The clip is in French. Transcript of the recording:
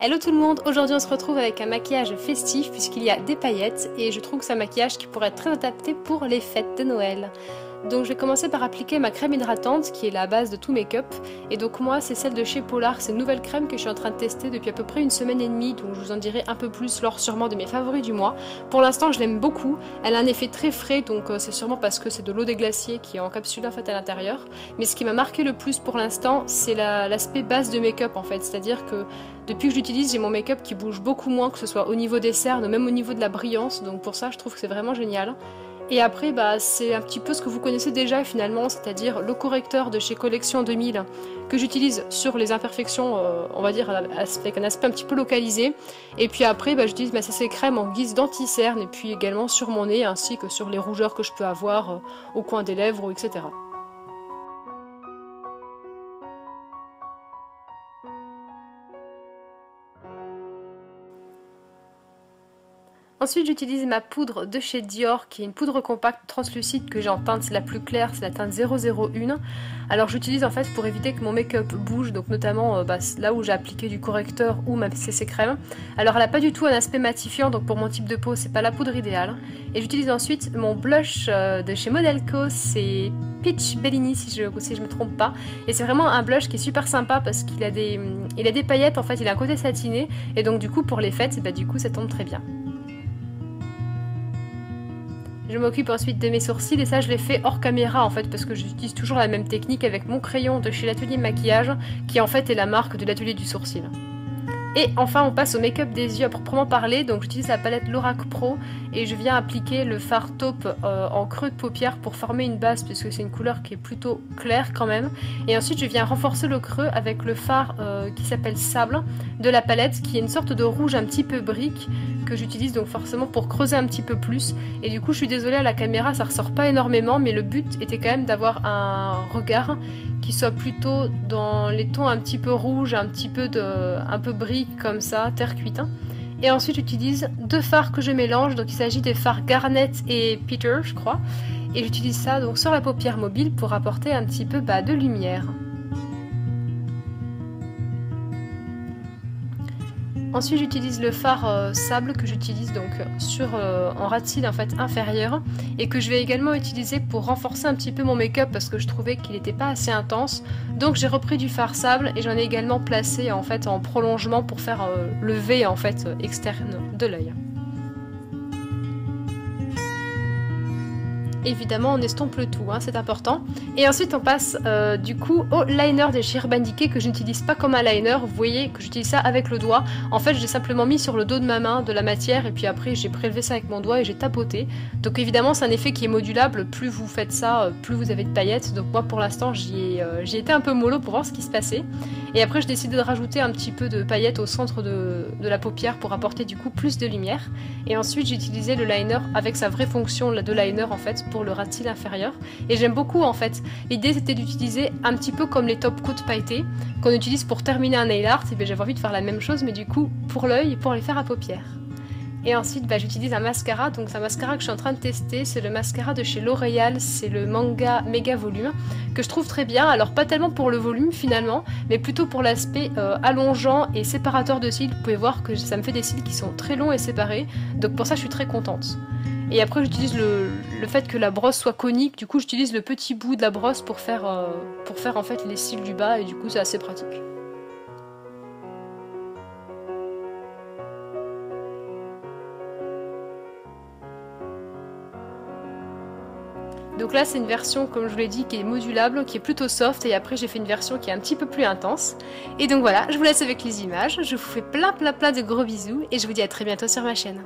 Hello tout le monde, aujourd'hui on se retrouve avec un maquillage festif puisqu'il y a des paillettes et je trouve que c'est un maquillage qui pourrait être très adapté pour les fêtes de Noël. Donc je vais commencer par appliquer ma crème hydratante qui est la base de tout make-up. Et donc moi c'est celle de chez Polar, c'est une nouvelle crème que je suis en train de tester depuis à peu près une semaine et demie. Donc je vous en dirai un peu plus lors sûrement de mes favoris du mois. Pour l'instant je l'aime beaucoup, elle a un effet très frais donc c'est sûrement parce que c'est de l'eau des glaciers qui est encapsulée en fait à l'intérieur. Mais ce qui m'a marqué le plus pour l'instant c'est l'aspect base de make-up en fait. C'est-à-dire que depuis que je l'utilise j'ai mon make-up qui bouge beaucoup moins, que ce soit au niveau des cernes, même au niveau de la brillance. Donc pour ça je trouve que c'est vraiment génial. Et après, c'est un petit peu ce que vous connaissez déjà finalement, c'est-à-dire le correcteur de chez Collection 2000 que j'utilise sur les imperfections, on va dire avec un aspect un petit peu localisé. Et puis après, j'utilise ma CC crème en guise d'anti-cerne et puis également sur mon nez ainsi que sur les rougeurs que je peux avoir au coin des lèvres, etc. Ensuite j'utilise ma poudre de chez Dior qui est une poudre compacte translucide que j'ai en teinte la plus claire, c'est la teinte 001. Alors j'utilise en fait pour éviter que mon make-up bouge, donc notamment là où j'ai appliqué du correcteur ou ma CC crème. Alors elle n'a pas du tout un aspect matifiant, donc pour mon type de peau c'est pas la poudre idéale. Et j'utilise ensuite mon blush de chez Modelco, c'est Peach Bellini si je me trompe pas. Et c'est vraiment un blush qui est super sympa parce qu'il a des paillettes, en fait il a un côté satiné. Et donc du coup pour les fêtes, du coup ça tombe très bien. Je m'occupe ensuite de mes sourcils et ça je l'ai fait hors caméra en fait parce que j'utilise toujours la même technique avec mon crayon de chez l'atelier maquillage qui en fait est la marque de l'atelier du sourcil. Et enfin on passe au make-up des yeux à proprement parler, donc j'utilise la palette Lorac Pro et je viens appliquer le fard taupe en creux de paupière pour former une base puisque c'est une couleur qui est plutôt claire quand même. Et ensuite je viens renforcer le creux avec le fard qui s'appelle Sable de la palette qui est une sorte de rouge un petit peu brique que j'utilise donc forcément pour creuser un petit peu plus. Et du coup je suis désolée à la caméra ça ressort pas énormément mais le but était quand même d'avoir un regard qui soit plutôt dans les tons un petit peu rouge, un peu brique comme ça, terre cuite. Et ensuite j'utilise deux fards que je mélange, donc il s'agit des fards Garnet et Peter je crois. Et j'utilise ça donc sur la paupière mobile pour apporter un petit peu de lumière. Ensuite j'utilise le fard sable que j'utilise donc en ras de cils en fait inférieur et que je vais également utiliser pour renforcer un petit peu mon make-up parce que je trouvais qu'il n'était pas assez intense. Donc j'ai repris du fard sable et j'en ai également placé en fait en prolongement pour faire le V en fait externe de l'œil. Évidemment on estompe le tout, c'est important. Et ensuite on passe du coup au liner de chez Urban Decay que je n'utilise pas comme un liner, vous voyez que j'utilise ça avec le doigt. En fait j'ai simplement mis sur le dos de ma main de la matière et puis après j'ai prélevé ça avec mon doigt et j'ai tapoté. Donc évidemment c'est un effet qui est modulable, plus vous faites ça, plus vous avez de paillettes. Donc moi pour l'instant j'y étais un peu mollo pour voir ce qui se passait. Et après j'ai décidé de rajouter un petit peu de paillettes au centre de la paupière pour apporter du coup plus de lumière. Et ensuite j'ai utilisé le liner avec sa vraie fonction de liner en fait pour le ras de cils inférieur et j'aime beaucoup en fait. L'idée c'était d'utiliser un petit peu comme les top coats pailletés qu'on utilise pour terminer un nail art et j'avais envie de faire la même chose mais du coup pour l'œil pour les faire à paupières. Et ensuite j'utilise un mascara, donc c'est un mascara que je suis en train de tester, c'est le mascara de chez L'Oréal, c'est le Manga Méga Volume que je trouve très bien, alors pas tellement pour le volume finalement mais plutôt pour l'aspect allongeant et séparateur de cils. Vous pouvez voir que ça me fait des cils qui sont très longs et séparés, donc pour ça je suis très contente. Et après j'utilise le fait que la brosse soit conique, du coup j'utilise le petit bout de la brosse pour faire en fait les cils du bas et du coup c'est assez pratique. Donc là c'est une version comme je vous l'ai dit qui est modulable, qui est plutôt soft et après j'ai fait une version qui est un petit peu plus intense. Et donc voilà, je vous laisse avec les images, je vous fais plein de gros bisous et je vous dis à très bientôt sur ma chaîne.